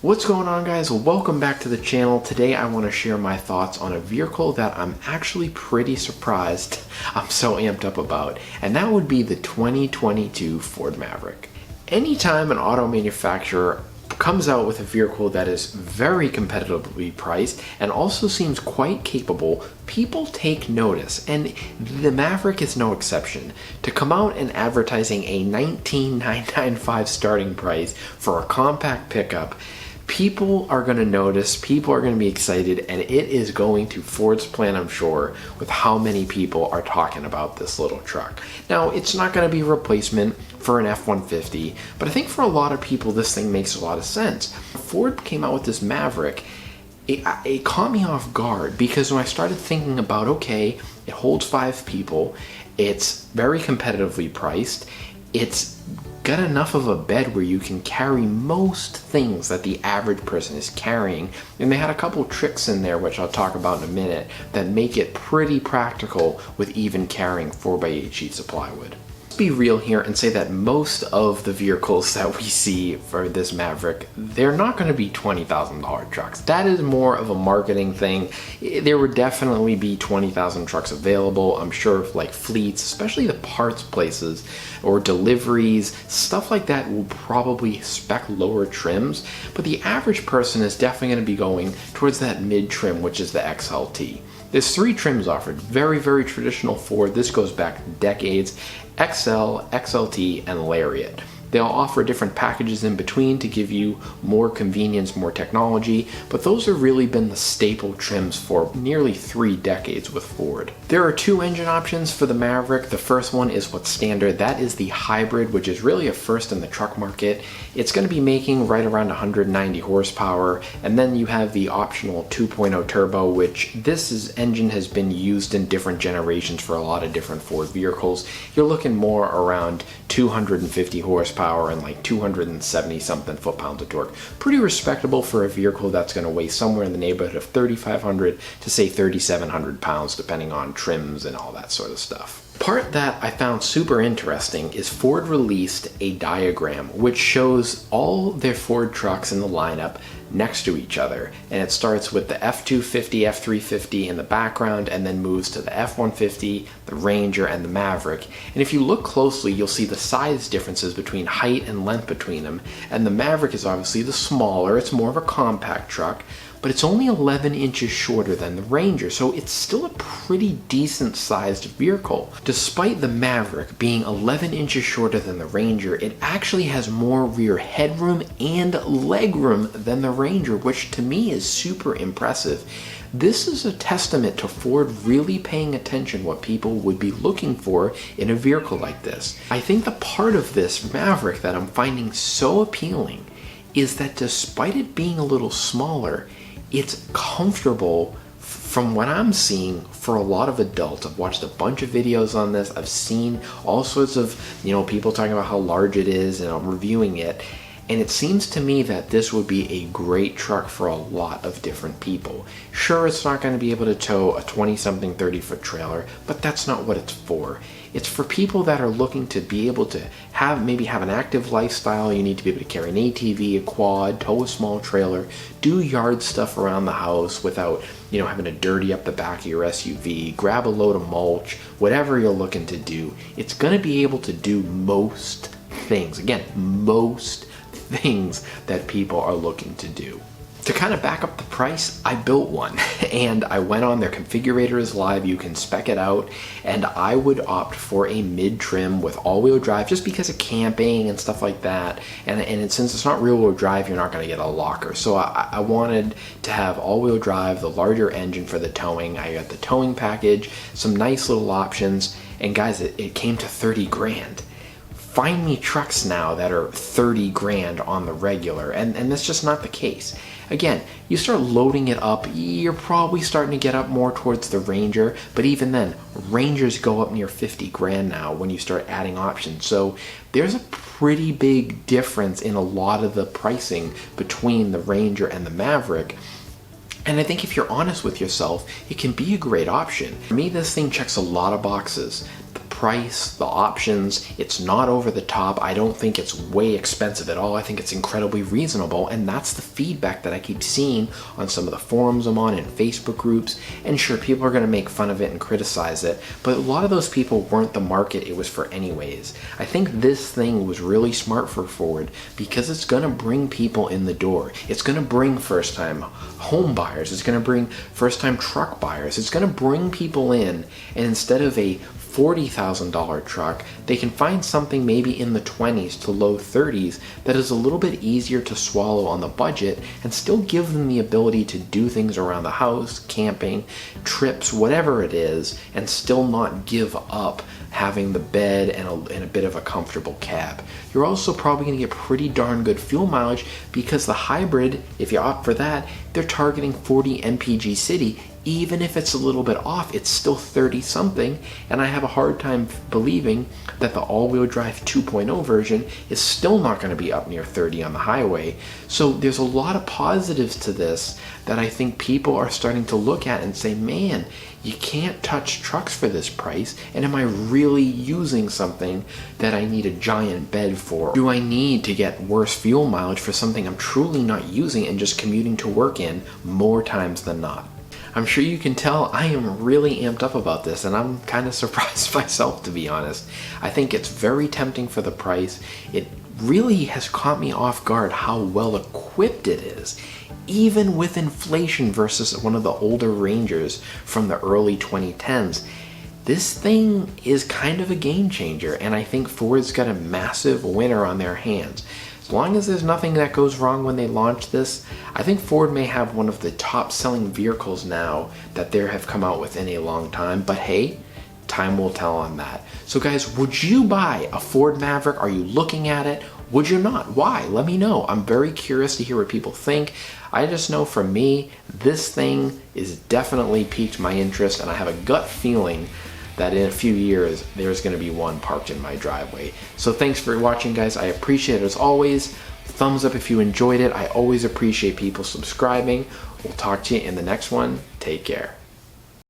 What's going on, guys? Welcome back to the channel. Today I want to share my thoughts on a vehicle that I'm actually pretty surprised I'm so amped up about, and that would be the 2022 Ford Maverick. Anytime an auto manufacturer comes out with a vehicle that is very competitively priced and also seems quite capable, people take notice, and the Maverick is no exception. To come out and advertising a $19,995 starting price for a compact pickup, people are going to notice, people are going to be excited, and it is going to Ford's plan, I'm sure, with how many people are talking about this little truck. Now, it's not going to be a replacement for an F-150, but I think for a lot of people, this thing makes a lot of sense. Ford came out with this Maverick. It caught me off guard because when I started thinking about, okay, it holds 5 people, it's very competitively priced, it's got enough of a bed where you can carry most things that the average person is carrying, and they had a couple tricks in there which I'll talk about in a minute that make it pretty practical with even carrying 4x8 sheets of plywood. Let's be real here and say that most of the vehicles that we see for this Maverick, they're not going to be $20,000 trucks. That is more of a marketing thing. There would definitely be 20,000 trucks available. I'm sure like fleets, especially the parts places or deliveries, stuff like that will probably spec lower trims, but the average person is definitely going to be going towards that mid trim, which is the XLT. There's 3 trims offered, very, very traditional Ford. This goes back decades: XL, XLT, and Lariat. They'll offer different packages in between to give you more convenience, more technology, but those have really been the staple trims for nearly 3 decades with Ford. There are 2 engine options for the Maverick. The first one is what's standard. That is the hybrid, which is really a first in the truck market. It's going to be making right around 190 horsepower, and then you have the optional 2.0 turbo, which engine has been used in different generations for a lot of different Ford vehicles. You're looking more around 250 horsepower and like 270 something foot-pounds of torque. Pretty respectable for a vehicle that's going to weigh somewhere in the neighborhood of 3,500 to say 3,700 pounds, depending on trims and all that sort of stuff. Part that I found super interesting is Ford released a diagram which shows all their Ford trucks in the lineup next to each other, and it starts with the F-250, F-350 in the background and then moves to the F-150, the Ranger, and the Maverick. And if you look closely, you'll see the size differences between height and length between them, and the Maverick is obviously the smaller, it's more of a compact truck, but it's only 11 inches shorter than the Ranger, so it's still a pretty decent sized vehicle. Despite the Maverick being 11 inches shorter than the Ranger, it actually has more rear headroom and legroom than the Ranger, which to me is super impressive. This is a testament to Ford really paying attention what people would be looking for in a vehicle like this. I think the part of this Maverick that I'm finding so appealing is that despite it being a little smaller, it's comfortable from what I'm seeing for a lot of adults. I've watched a bunch of videos on this. I've seen all sorts of, people talking about how large it is, and I'm reviewing it. And it seems to me that this would be a great truck for a lot of different people. Sure, it's not going to be able to tow a 20-something 30-foot trailer, but that's not what it's for. It's for people that are looking to be able to maybe have an active lifestyle. You need to be able to carry an ATV, a quad, tow a small trailer, do yard stuff around the house without, having to dirty up the back of your SUV, grab a load of mulch, whatever you're looking to do. It's going to be able to do most things. Again, most things that people are looking to do. To kind of back up the price, I built one, and I went on their configurator is live. You can spec it out, and I would opt for a mid-trim with all-wheel drive just because of camping and stuff like that. And since it's not rear-wheel drive, you're not going to get a locker. So I wanted to have all-wheel drive, the larger engine for the towing. I got the towing package, some nice little options, and guys, it came to 30 grand. Find me trucks now that are 30 grand on the regular, and that's just not the case. Again, you start loading it up, you're probably starting to get up more towards the Ranger, but even then, Rangers go up near 50 grand now when you start adding options. So there's a pretty big difference in a lot of the pricing between the Ranger and the Maverick. And I think if you're honest with yourself, it can be a great option. For me, this thing checks a lot of boxes. The price, the options, it's not over the top. I don't think it's way expensive at all. I think it's incredibly reasonable, and that's the feedback that I keep seeing on some of the forums I'm on and Facebook groups. And sure, people are going to make fun of it and criticize it, but a lot of those people weren't the market it was for anyways. I think this thing was really smart for Ford because it's going to bring people in the door. It's going to bring first-time home buyers. It's going to bring first-time truck buyers. It's going to bring people in, and instead of a $40,000 truck, they can find something maybe in the 20s to low 30s that is a little bit easier to swallow on the budget and still give them the ability to do things around the house, camping, trips, whatever it is, and still not give up having the bed and a bit of a comfortable cab. You're also probably going to get pretty darn good fuel mileage because the hybrid, if you opt for that, they're targeting 40 mpg city. Even if it's a little bit off, it's still 30 something, and I have a hard time believing that the all-wheel drive 2.0 version is still not going to be up near 30 on the highway. So there's a lot of positives to this that I think people are starting to look at and say, man, you can't touch trucks for this price, and am I really using something that I need a giant bed for? Do I need to get worse fuel mileage for something I'm truly not using and just commuting to work in more times than not? I'm sure you can tell I am really amped up about this, and I'm kind of surprised myself, to be honest. I think it's very tempting for the price. It really has caught me off guard how well equipped it is, even with inflation versus one of the older Rangers from the early 2010s. This thing is kind of a game changer, and I think Ford's got a massive winner on their hands. As long as there's nothing that goes wrong when they launch this, I think Ford may have one of the top selling vehicles now that they have come out with in a long time, but hey, time will tell on that. So guys, would you buy a Ford Maverick? Are you looking at it? Would you not? Why? Let me know. I'm very curious to hear what people think. I just know for me, this thing is definitely piqued my interest, and I have a gut feeling that in a few years, there's going to be one parked in my driveway. So thanks for watching, guys. I appreciate it as always. Thumbs up if you enjoyed it. I always appreciate people subscribing. We'll talk to you in the next one. Take care.